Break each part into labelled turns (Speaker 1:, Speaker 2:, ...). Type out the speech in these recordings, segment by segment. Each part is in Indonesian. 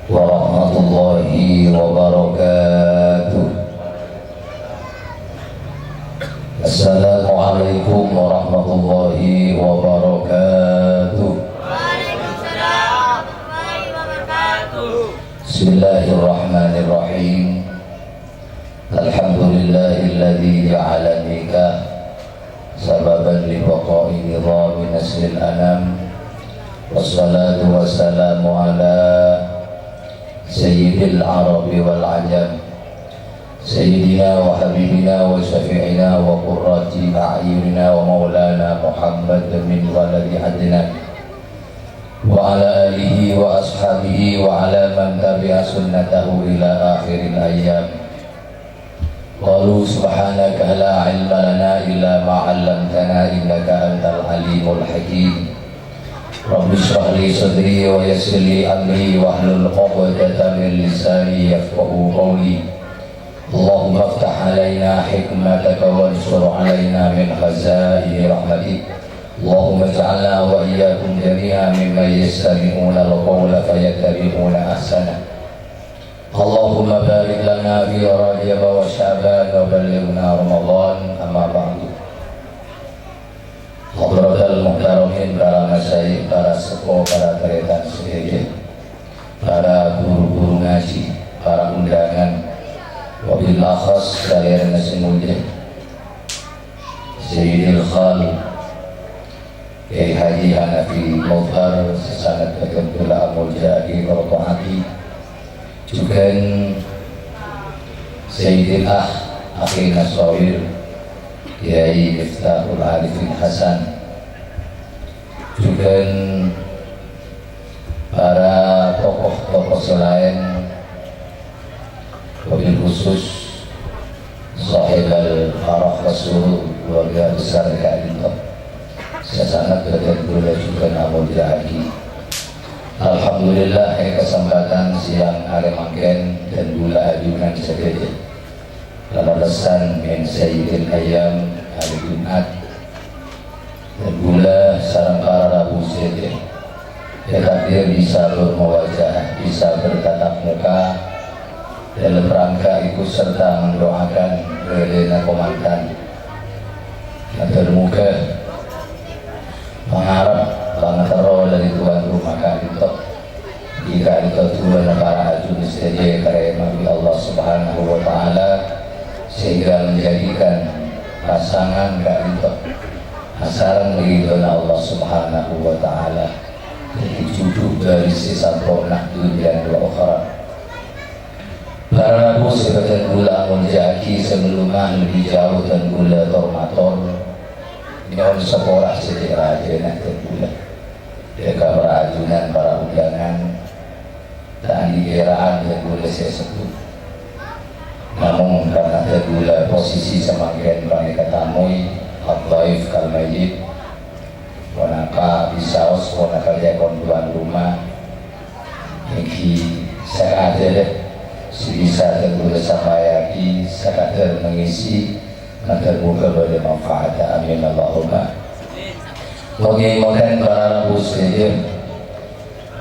Speaker 1: warahmatullahi wabarakatuh. Assalamualaikum warahmatullahi wabarakatuh.
Speaker 2: Waalaikumsalam warahmatullahi wabarakatuh.
Speaker 1: Bismillahirrahmanirrahim. Alhamdulillahilladzi ja'ala nikah sababan li baqa'i nizami naslil anam. Wassalatu wassalamu ala sayyidil arabi wal ajam, sayyidina wa habibina wa syafi'ina wa qurrati a'yunina wa maulana Muhammad min waladi adnan wa ala alihi wa ashabihi wa ala man tabi'a sunnatahu ila akhiril ayyam. Qalu subhanaka la ilma lana illa ma 'allamtana innaka antal alimul hakim. Rabbi shrah li sadri wa yassir li amri wahlul 'uqdatam min lisani yafqahu qawli. Allahumma iftah 'alaina hikmataka wansur 'alaina min khazaini rahmatik. Allahumma ij'alna wa iyyakum jami'an mimman yastami'una al-qawla fayattabi'una ahsana. Allahumma barik lana fi Rajab wa Sya'ban wa ballighna Ramadan, amma ba'du. Hadratul muhtaramin, para masyayikh, para sepuh, para tarekat sehidah, para guru-guru ngaji, para undangan, wabil akhas saya nasi mulia Sayyidil Khal Kiai Haji Hanafi Mudhar sesanad ketentulah amul jadi berdoati juga Sayyidil Akhi Nasrawir Kiai Miftahul Arifin Hasan, juga para tokoh-tokoh selain, wabil khusus Sahib al-Farah Rasul, keluarga besar Ka'adito, sesangat ketentulah juga amul jadi. Alhamdulillah, kesempatan siang hari makin dan gula ajunan sejajar lalasan min sayyidil ayam hari Jumat dan gula sarang para Rabu sejajar takdir bisa bermewajah, bisa bertatap muka dalam rangka ikut serta mendoakan relena komandan termuka mengharap banget roh dari tuan rumah Ka'adito. Jika itu tuan para ajun sejajar karena Allah subhanahu wa ta'ala, sehingga menjadikan pasangan Ka'adito asaran ridho Allah subhanahu wa ta'ala, jadi cucu dari sisa pernah dunia dua akhirat. Para Rabu sebagai gula menjadi sebelumnya lebih jauh dan gula tormator nyawa sekolah sejak raja nanti gula mereka berajunan para undangan tak dikiraan dan gula saya sebut. Namun karena tergula posisi semakin mereka tamui Al-Taif Kal-Majid wanaka bisaos wanaka jakon tuan rumah iki sekadar sebisa tergula samayaki sekadar mengisi dan terbuka pada manfaat. Amin Allahumma. Bagaimana para Rabu sejajar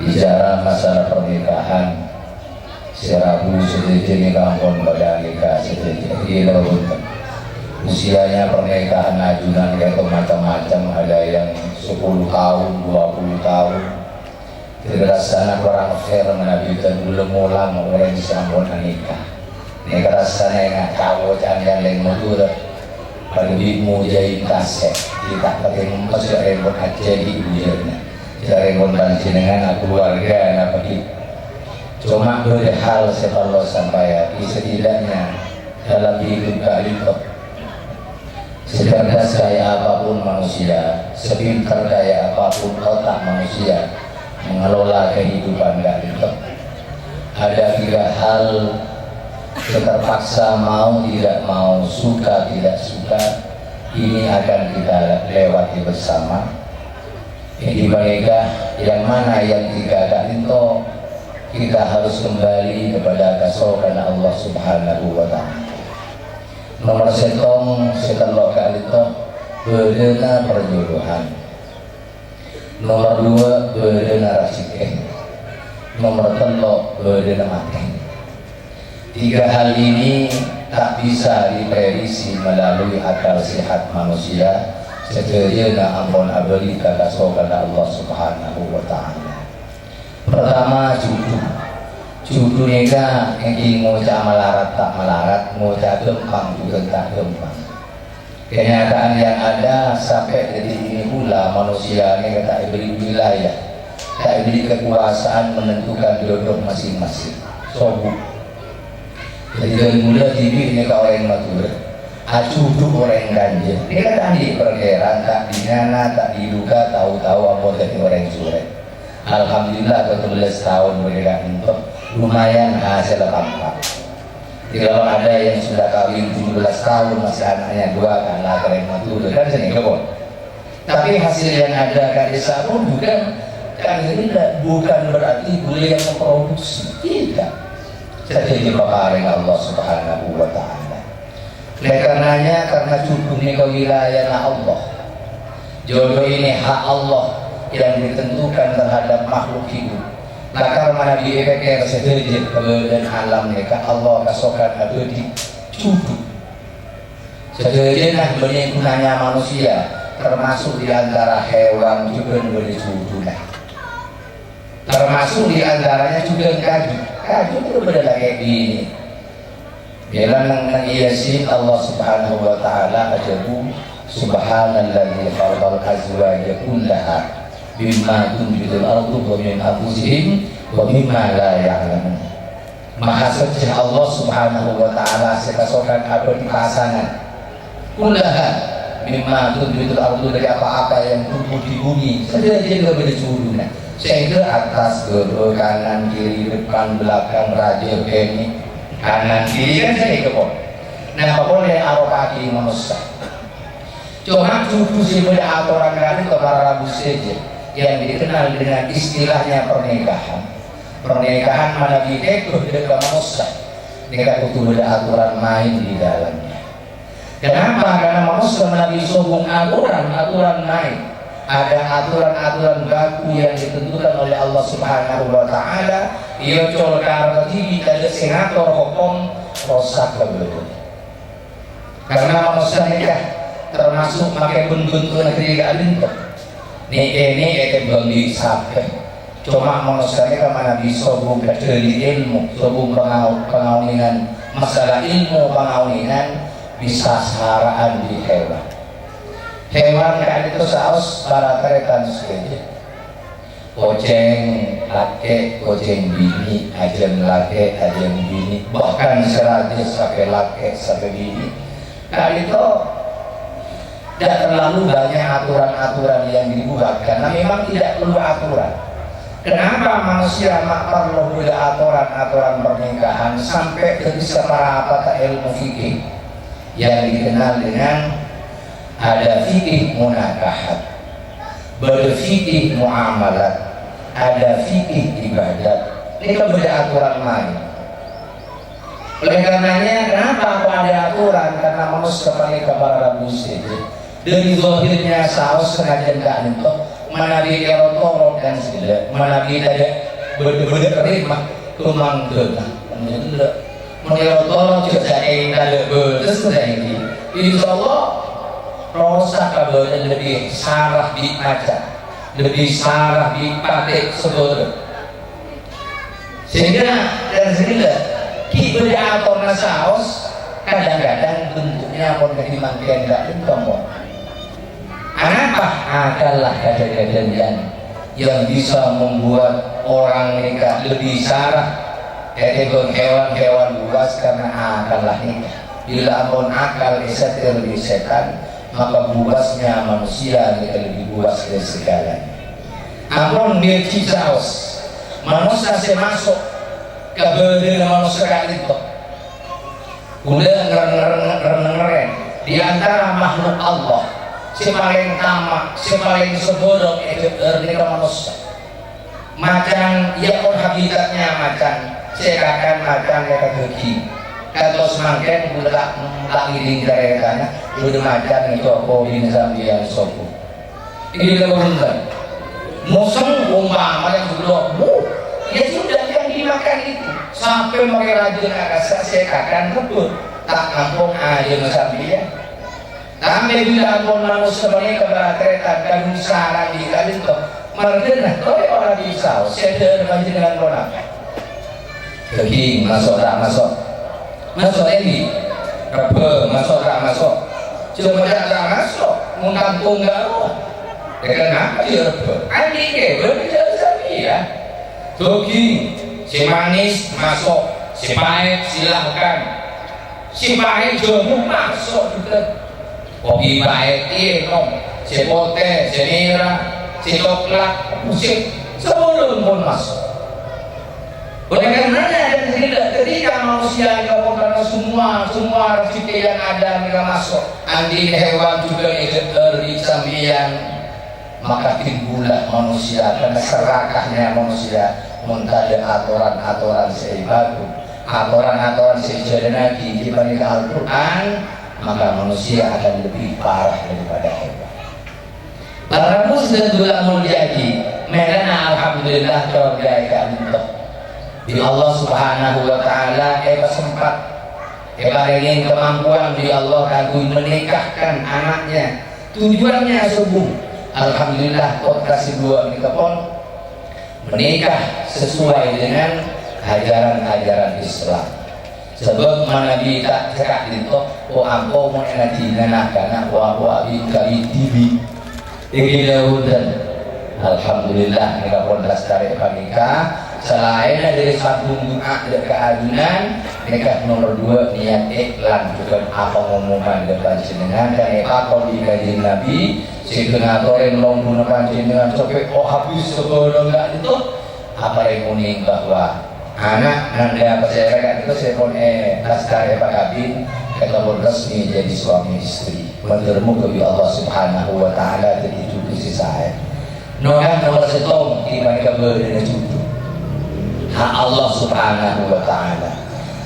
Speaker 1: bicara masalah pernikahan, si Rabu sejajar nikah pun pada nikah sejajar usianya pernikahan ajunan itu macam-macam, ada yang 10 tahun, 20 tahun. Terasana orang fair menabikan belum ulang orang disambung nikah. Ini rasanya yang kau jangan lain mudur pada bimu jahit kaset kita pakai mempas ya rembut aja di ujarnya ya rembut pancingan keluarga apa gitu. Cuma dua hal sepuluh sampai setidaknya dalam hidup Ka'adito, secerdas kayak apapun manusia, sepintar kayak apapun otak manusia mengelola kehidupan Ka'adito, ada 3 hal terpaksa mau tidak mau, suka tidak suka, ini akan kita lewati bersama. Ini mereka yang mana yang 3 Ka'adito kita harus kembali kepada kesokan Allah subhanahu wa ta'ala. Nomor setelah Ka'adito beudena perjodohan. Nomor 2 beudena rasikeh. nomor telok berdena mati. Tiga hal ini tak bisa diprediksi melalui akal sehat manusia. Sederhana ampun abadi kata sokana Allah Subhanahu wa Ta'ala. Pertama jodoh nega yang ngocak melarat tak melarat, ngocak gempang juga tak gempang. Kenyataan yang ada sampai detik ini pula manusia ini tak diberi wilayah, tak diberi kekuasaan menentukan jodoh masing-masing. Sobuk. Jadi dari mula TV ini kau orang matur, acudu orang ganjil. Ini kan tadi perkiraan tak dinana, tak diduga, tahu-tahu apa jadi orang sore. Alhamdulillah 17 tahun mereka untuk lumayan hasil tampak. Kalau ada yang sudah kawin 17 tahun masih anaknya 2 karena keren matur kan sini kebon. Tapi hasil yang ada kat desa pun bukan berarti boleh yang memproduksi, tidak. Jadi dipakai Allah Subhanahu wa Ta'ala. Oleh karenanya karena jodoh ini ke wilayah Allah. Jodoh ini hak Allah yang ditentukan terhadap makhluk hidup. Nakar mana diepeknya sederhana kemudian alam mereka Allah kasokan abadi jodoh. Sederhana benih gunanya manusia termasuk di antara hewan juga boleh jodoh. Termasuk di antaranya juga kaju itu berbeda kayak gini. Bila nang Yasin Allah Subhanahu wa Ta'ala ajabu subhanalladzi khalaqal azwaja kullaha bimma tunbitul ardu wa min anfusihim wa mimma la ya'lamun. Maha suci Allah Subhanahu wa Ta'ala sekasokan abadi pasangan kullaha mimma tunbitul ardu dari apa-apa yang tumbuh di bumi saja dia juga berjudulnya. Sehingga atas, bawah, kanan, kiri, depan, belakang, raja, kemi, kanan, kiri kan saya kebon. Nah, boleh arah kaki manusia. Cuma cukup sih beda aturan kali ke para rabu saja yang dikenal dengan istilahnya pernikahan. Pernikahan mana itu dengan manusia. Mereka butuh beda aturan main di dalamnya. Kenapa? Karena manusia menabi sombong aturan main. Ada aturan-aturan baku yang ditentukan oleh Allah Subhanahu wa Ta'ala. Ia colkar TV ada senator hukum rosak kebetulan. Karena manusia nikah termasuk pakai bentuk negeri gak lintuh. Ini bagi sampai. Cuma manusia nikah mana bisa bukan dari ilmu, sebelum pengawingan masalah ilmu pengawingan bisa saraan di hewan. Hewan kan itu saus para keretan saja. Koceng laki, koceng bini, ajeng laki, ajeng bini, bahkan seratus sampai laki sampai bini. Kali itu tidak terlalu banyak aturan-aturan yang dibuat karena memang tidak perlu aturan. Kenapa manusia perlu aturan-aturan pernikahan sampai bisa para apa ilmu fikih yang dikenal dengan ada fikih munakahat, berfikih muamalat, ada fikih ibadat. Ini kan beda aturan main. Oleh karenanya kenapa ada aturan? Karena manusia pakai kabar rabu saja. Dari zahirnya saus sengaja enggak nentok, mana dia rotoro dan segala, mana dia ada beda terima kemang kena. Mana rotoro juga saya ada terus sudah ini. Insyaallah rosak kabarnya lebih sarah dibaca, lebih sarah dipakai sebelum. Sehingga dari sinilah kita atur nasaos kadang-kadang bentuknya pun ketimbang tidak entong. Apa adalah kejadian yang bisa membuat orang nikah lebih sarah? Hewan-hewan buas karena akallah nikah. Bila pun akal esetir di setan, maka buasnya manusia lebih buas dari segalanya. Ampun dia cicaos, manusia masuk ke badan manusia kali itu. Udah ngeren di antara makhluk Allah, si paling tamak, si paling sebodoh itu mereka manusia. Macan, ya pun habitatnya macan, sekakan macan mereka gigi. Kalau semakin budak ngiling dari tanah, udah macan itu apa binatang yang sopo. Ini kita berhenti. Musuh umpama yang sudah, ya sudah sampai pakai rajin rasa saya kakak kebut tak ampun aja sampai sampai bila ampun manusia mereka berkereta dan sarang di kali itu margena kalau orang bisa saya dengan orang keking masuk ini apa masuk cuma tak masuk mengkampung gaul kenapa dia apa adik ke berbicara ya keking si manis masuk si pahit silahkan si pahit jamu masuk juga kopi pahit nom si pote si merah si coklat musik sebelum pun masuk oleh karenanya ketika manusia karena semua rezeki yang ada mereka masuk andi hewan juga dari sambian maka timbullah manusia karena serakahnya manusia mentada aturan-aturan seibatu aturan-aturan sejalan Nabi dibanding Al-Quran maka manusia akan lebih parah daripada hewan para muslim juga menjadi mereka alhamdulillah tergaya untuk di Allah subhanahu wa ta'ala sempat ingin kemampuan di Allah kagum menikahkan anaknya tujuannya subuh alhamdulillah kot kasih dua nikah menikah sesuai dengan ajaran-ajaran Islam sebab Nabi tak cekak itu ampo mau nanti karena abi kali TV ini dan alhamdulillah nikah pun dari nikah selain dari satu doa dan keadunan nikah nomor 2 niat iklan juga apa ngomongan depan jenengan dan kalau di kajian Nabi sekenatoren lombu panjenengan sampai habis sebelum enggak itu apa yang kuning bahwa anak nanda percaya itu saya pun naskah Pak Kabin kata resmi jadi suami istri menurutmu kebi Allah subhanahu wa ta'ala jadi cucu si saya nomor setong di mana keberanian cucu hak Allah subhanahu wa ta'ala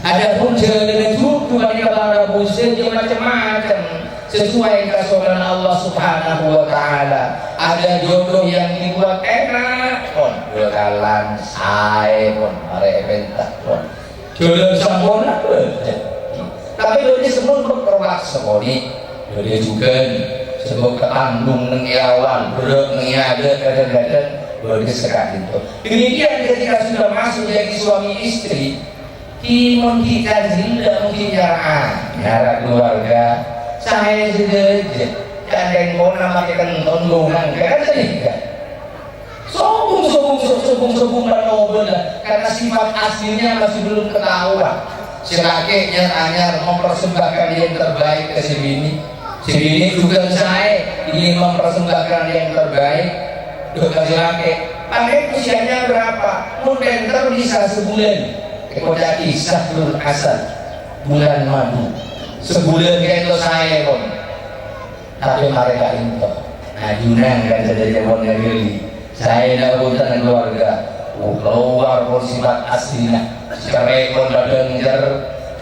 Speaker 1: ada pun dengan cucu banyak para muslim yang macam-macam sesuai kesolan Allah subhanahu wa ta'ala ada jodoh yang dibuat enak pun bekalan saya pun mare bentak pun jodoh sempurna pun tapi dia semua berperwak sekali dia juga sebab ketandung nengiawan berat nengiada kadang-kadang bagi sekat itu demikian ketika sudah masuk jadi suami istri timon kita tidak mungkin nyara keluarga saya sudah kadang mau namakan tondongan kan tidak sobung bernobrol karena sifat aslinya masih belum ketahuan selaknya hanya mempersembahkan yang terbaik ke sini juga saya ingin mempersembahkan yang terbaik ke selake pakai usianya berapa mungkin bisa sebulan kepada Sahrul Asad bulan madu sebulan itu saya pun tapi mereka itu ajunan kan dari zaman negeri saya dapat keluarga keluar pun sifat aslinya cerai pun dengar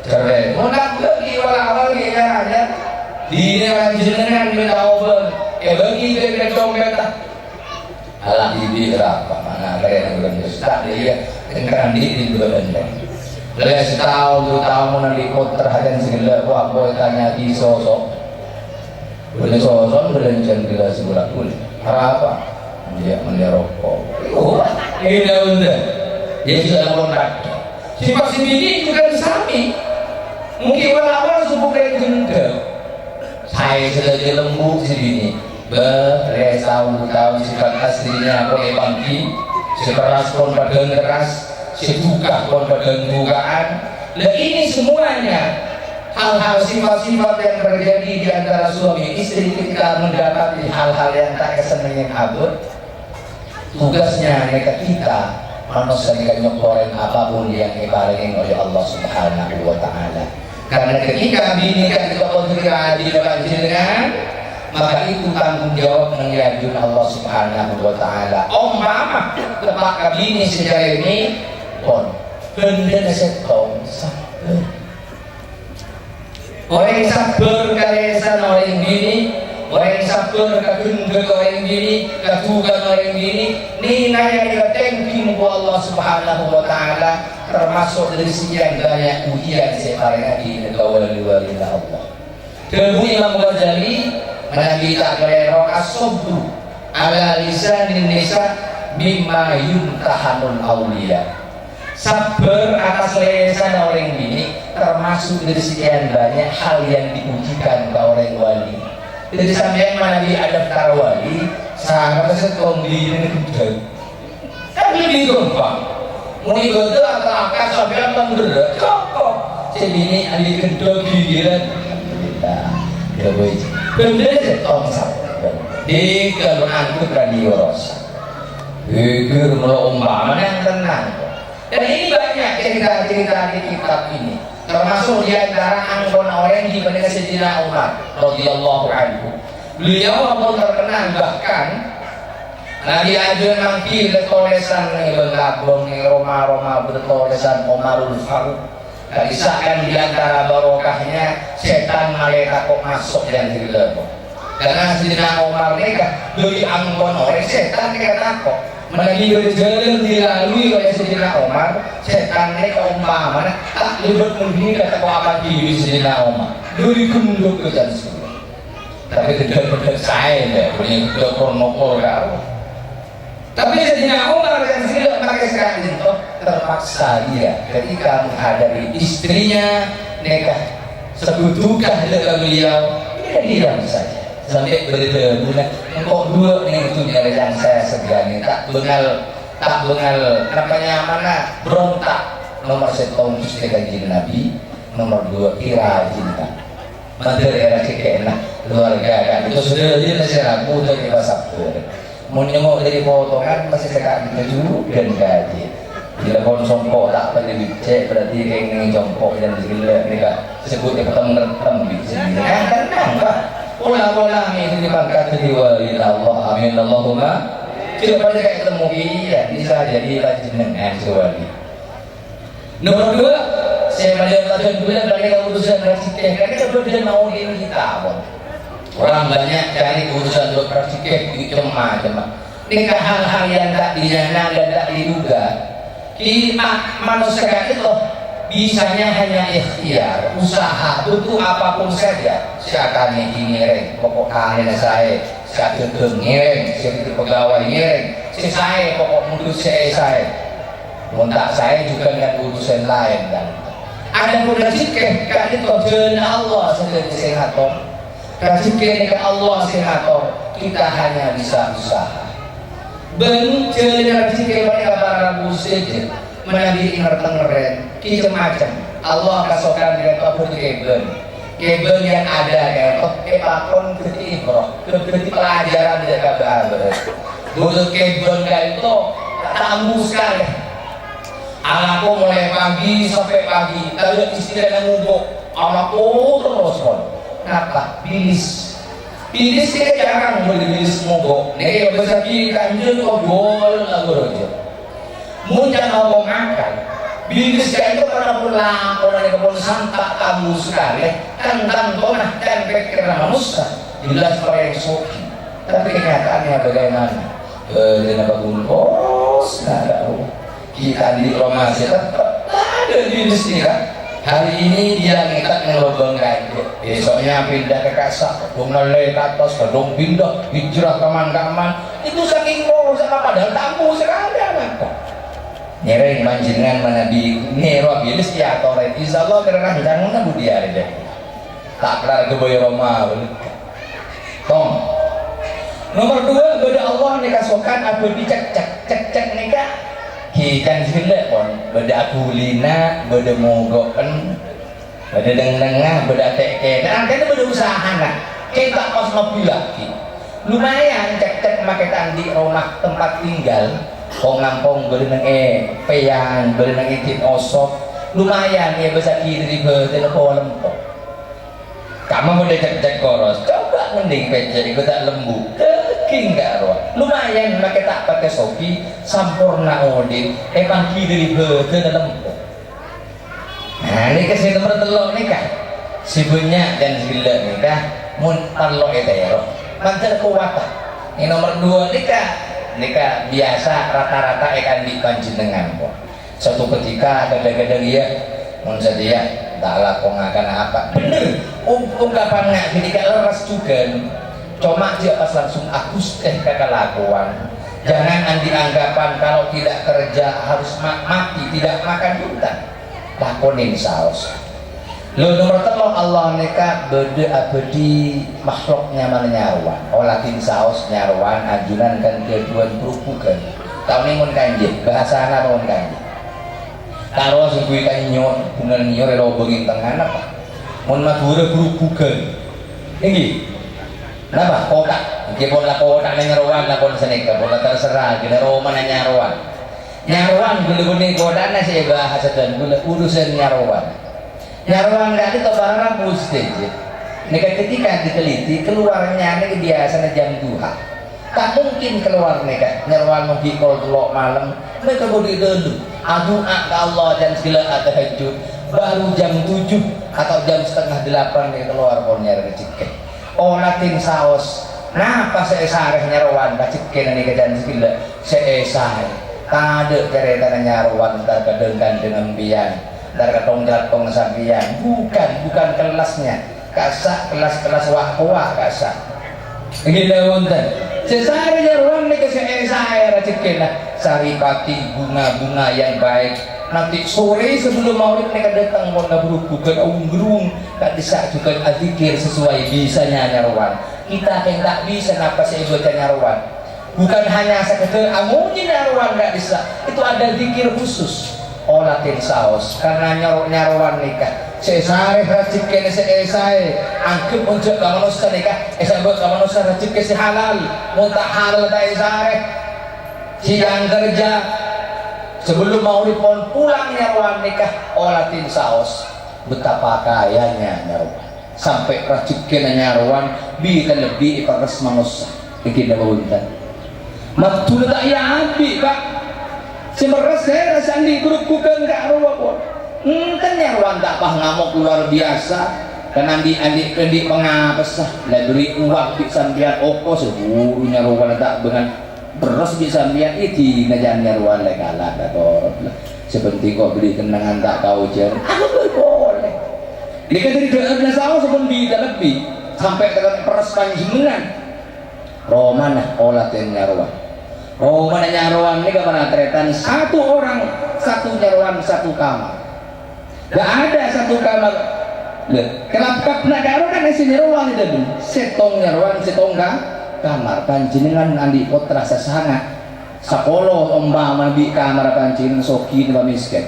Speaker 1: cerai mudah bagi awal-awal ya ada di jenengan minta obat bagi ke dompet alah ini berapa mana ada yang belum tak dia kan di dua benda boleh setahun 2 tahun nanti terhadap segala boy tanya di sosok boleh sosok berencana gila sebelah boleh apa dia menderokok ini udah dia sudah kontrak sifat si bini juga sami mungkin awal subuh kayak gendel saya sudah di lembu si bini tahun sifat aslinya boleh bangki sekeras pun pada keras sebuka pun pada bukaan dan ini semuanya hal-hal sifat-sifat yang terjadi di antara suami istri ketika mendapati hal-hal yang tak kesenangan abut tugasnya mereka kita manusia yang nyokorin apapun yang diparingin oleh Allah subhanahu wa ta'ala karena ketika binika kita kontrika di depan jenengan maka itu tanggung jawab menjadi Allah subhanahu wa ta'ala mama tepat kabini sejarah ini pun benda setong sabar orang sabar kalian orang bini orang sabar kagendeng orang gini kadukan orang gini nina yang dikatengki muka Allah subhanahu wa ta'ala termasuk dari sekian banyak ujian sekarang di negara wali Allah. Debu Imam Ghazali menabi tak kelero as-sabru ala lisanin nisa mimma yumtahanul awliya. Sabar atas lisan orang ini termasuk dari sekian banyak hal yang diujikan ke orang wali. Jadi sampai menabi adab tarawali sangat sekong di negeri kan lebih gampang mau ikut atau akar sampai pemberat kok jadi ini andi kedua gigiran kita ya boy benda setong sabar di kalau angkut radio rosa geger melombak mana yang tenang. Dan ini banyak cerita-cerita di kitab ini, termasuk di antara anggota orang di mana Sayyidina Umar radhiyallahu anhu. Beliau pun terkenal bahkan Nabi aja nanti tulisan belakang Roma bertulisan Umarul Faruq. Kisahkan di antara barokahnya setan malaikat kok masuk dan hilang. Karena Sayyidina Umar nikah dari anggota orang setan nikah takut. Menagi berjalan dilalui oleh Sayyidina Umar, setan ini umpamanya tak libat begini kata kau apa diri Sayyidina Umar dari kunduk ke dan semua. Tapi tidak saya deh, punya dokor-nokor kau. Tapi Sayyidina Umar dan tidak pakai sekali itu terpaksa dia ketika menghadapi istrinya nikah sebutukah dengan beliau dia diam saja. Sampai berdebunan engkau dua nih itu yang saya segani tak bengal namanya mana berontak nomor setong istri kanjeng Nabi nomor dua kira cinta materi era kekena keluarga kan itu sudah jadi masih ragu dari pasapur mau nyengok dari potongan masih sekat baju dan gaji bila kon songkok tak pada bicek berarti kayak ini jongkok dan segala mereka sebutnya petang di sini kan pak ulang-ulang itu diberkati di wali Allah amin Allahumma tidak pada kayak ketemu iya bisa jadi jenengan wali. Nomor dua saya melihat bulan bagi keputusan praktiknya karena kemudian mau ini kita pun orang banyak cari keputusan untuk praktiknya itu macam ini hal-hal yang tak dinyana dan tak diduga kita manusia itu bisanya hanya ikhtiar, usaha untuk apapun saja. Siakan ngiring, pokok kalian saya, siakan ngiring, siakan pegawai ngiring, saya pokok mutus saya. Muntak saya juga dengan urusan lain dan ada pun rezeki kali tujuan Allah sendiri sehatom, rezeki dengan Allah sehatom kita hanya bisa usaha. Jalan rezeki pada para muslim menjadi ngeren kicam macam Allah kasokan dengan kabut keben yang ada kayak kepakon ketik bro ketik pelajaran dari kabar butuh keben kayak itu tamu sekali anakku mulai pagi sampai pagi kalau istilah yang ngubuk anakku terus pun kenapa bilis dia jarang bilis ngubuk nih besar kita anjir kok bol lagu rojo muncul ngomong akal bilis itu karena pulang orang yang kebun santak kamu sekali kan tantonah dan pikiran manusia jelas orang yang suki tapi kenyataannya bagaimana dengan bangun bos nggak tahu kita di rumah tetap ada bilis ini kan hari ini dia ngikat ngelobong kayu besoknya pindah ke kasak kedung ngelai ke atas kedung pindah hijrah kaman-kaman itu saking boros sama padahal tamu sekali anak nyereng manjengan manabi nero bilis ya tore insyaallah karena jangan budi hari deh tak kelar ke boy Roma tong nomor dua beda Allah nikah sokan apa dicek nikah kita sila pun beda kulina beda mogoken beda dengah beda teke dan kan beda usaha nak kita kos mobil lagi lumayan cek maketan di rumah tempat tinggal ngampong berenang peyan berenang itin osok lumayan ya besar kiri telepon lempok kamu udah cek koros coba mending pecah ikut tak lembu keking gak roh lumayan pakai tak pakai sopi sampurna odin pagi dari betul lempok nah ini kasih nomor telur nih kah si banyak dan gila nih kah mun telur itu ya roh mantel kuat. Yang nomor 2 nikah biasa rata-rata akan dipanjenengan kok. Suatu ketika kadang-kadang ya mun sadia tak lakonakan apa bener ungkapan nggak nikah leres juga. Cuma dia pas langsung agus kekelakuan. Jangan andi anggapan kalau tidak kerja harus mati, tidak makan hutan. Lakonin saos. Lo nomor 3 Allah neka bede abadi makhluknya mana nyaruan. Olatin saos nyaruan ajunan kan keduan perupukan. Tahun ini mun kanjeng bahasa anak mun kanjeng. Karo sing kuwi kan nyon bungan nyor ero benging tengah apa. Mun madura perupukan. Nggih. Napa kotak? Nggih bola kotak nyaruan lakon senika bola terserah gila Roma nyaruan. Nyaruan gule-gule kodana saya bahasa dan gule urusan nyaruan. Nyaruan gak itu barang mesti. Nika ketika diteliti keluarnya ini biasanya jam 2. Tak mungkin keluar nika nyaruan menghikol telok malam. Mereka bodi dulu. Doa ke Allah dan segala tahajud. Baru jam 7 atau jam setengah 8 nih keluar pornya rezeki. Olatin saos. Nah pas saya sareh nyaruan rezeki nika dan segala saya. Kade cerita nyaruan tak kadengkan dengan biang. Dari ketong-ketong sampian bukan kelasnya kasak kelas wah kasak ini wonten sesare nyaruan nek saya rezekina saripati bunga-bunga yang baik nanti sore sebelum maulid nek datang mau berhubungan gerung tak bisa juga azikir sesuai bisanya nyaruan kita yang tak bisa napa saya baca nyaruan bukan hanya sekedar amunin nyaruan nggak bisa itu ada zikir khusus olatin saos karena nyaruan nikah sesare rajik kene seesai angkep unjuk kamonosa nikah esabot kamonosa rajik ke halal muntah halal ta esare siang kerja sebelum maulid pun pulang nyaruan nikah olatin saos betapa kayanya nyaruan sampai rajik kene nyaruan bisa lebih ipares manusia bikin dah bawuntan matul tak ya abi pak semeres saya rasanya di grup bukan gak ruwak pun kan nyaruan tak pah ngamuk luar biasa kan andi pengapes lah beri uang di sambian opo seburu nyaruan tak dengan beres di sambian itu ngajan nyaruan legalah atau sepenting kok beli kenangan tak kau jen aku boleh dia dari doa sama sebelum bisa lebih sampai ke peres panjenengan romana olatin nyaruan. Oh mana nyaruan ini kapan tretan satu orang satu nyaruan satu kamar gak ada satu kamar kelap-kap nak karo kan isi nyaruan itu setong nyaruan setong kamar panjenengan andi potra sasanga sakolo omba mabi kamar panjenengan soki ni miskin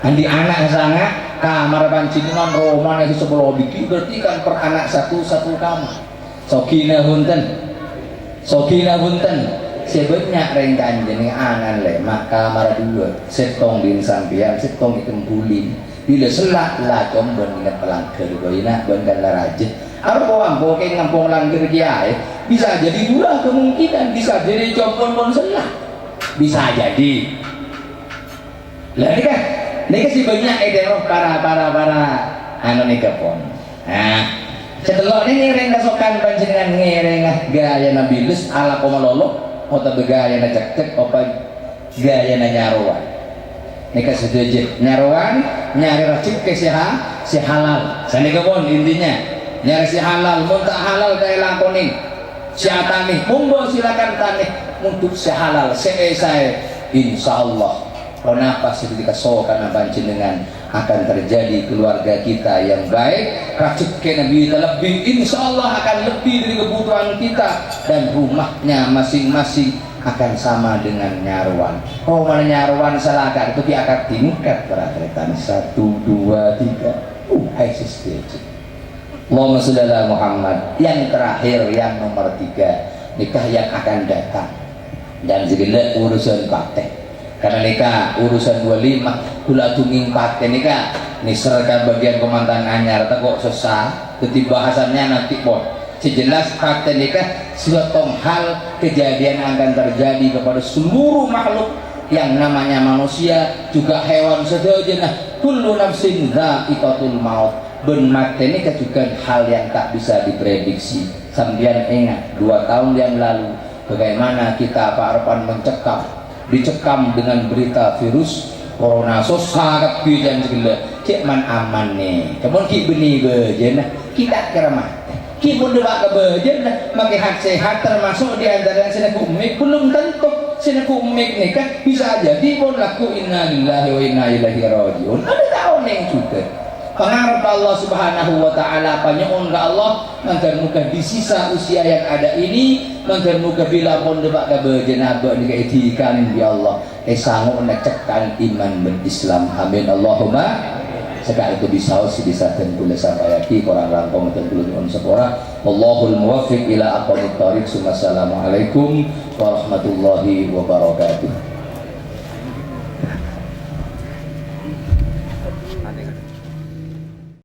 Speaker 1: andi anak sasanga kamar panjenengan roman itu 10 biki berarti kan per anak satu kamar soki na hunten sebetnya rengkan jenis angan le maka kamar 2 setong din sampian setong itembulin bila selak lah combon ingat pelanggar goyina bonkan laraje apa ambo kayak ngampung langgar kiai bisa jadi 2 kemungkinan bisa jadi combon pon selak bisa jadi lah ini sih banyak roh para anu nikah pon nah setelah ini ngereng kasokan panjenengan ngereng gaya Nabi Lus ala komalolo atau gaya na cek apa gaya na nyaruan nikah setuju nyaruan nyari racik ke si halal sanika pun intinya nyari si halal muntah halal kaya lakonin si atani monggo silakan tani untuk si halal saya insyaallah kenapa sih dikasokan panjenengan akan terjadi keluarga kita yang baik racik ke Nabi lebih insyaallah akan lebih dari kebutuhan kita dan rumahnya masing-masing akan sama dengan nyaruan oh mana nyaruan selaka itu dia akan tingkat perhatian 1, 2, 3 hai sistem Allahumma sholli ala Muhammad yang terakhir yang nomor 3 nikah yang akan datang dan segala urusan praktek karena nikah urusan 25 kula tunging pate nikah niserkan bagian komandan anyar kok susah jadi bahasannya nanti pun sejelas pate nikah suatu hal kejadian akan terjadi kepada seluruh makhluk yang namanya manusia juga hewan seterusnya kullu nafsin dha'iqatul maut ben mate nikah juga hal yang tak bisa diprediksi Sambian ingat 2 tahun yang lalu bagaimana kita Pak Arfan dicekam dengan berita virus corona sangat bijan segala cek man aman nih kemudian ki benih bejen kita keramah ki pun debak ke bejen makai hak sehat termasuk di antara yang sini kumik belum tentu sini kumik nih kan bisa jadi pun laku inna lillahi wa inna ilaihi rajiun ada tahun yang juga pengharap Allah subhanahu wa ta'ala panyaun ke Allah mangkar muka di sisa usia yang ada ini mangkar muka bila pun debak ke berjenabah ni keetikan ya Allah sanggup ngecekkan iman berislam amin Allahumma sekarang itu bisa disahkan kula sampayaki korang rangkong dan kula nyuwun sepora Allahul muwaffiq ila aqwamit thariq. Assalamualaikum warahmatullahi wabarakatuh.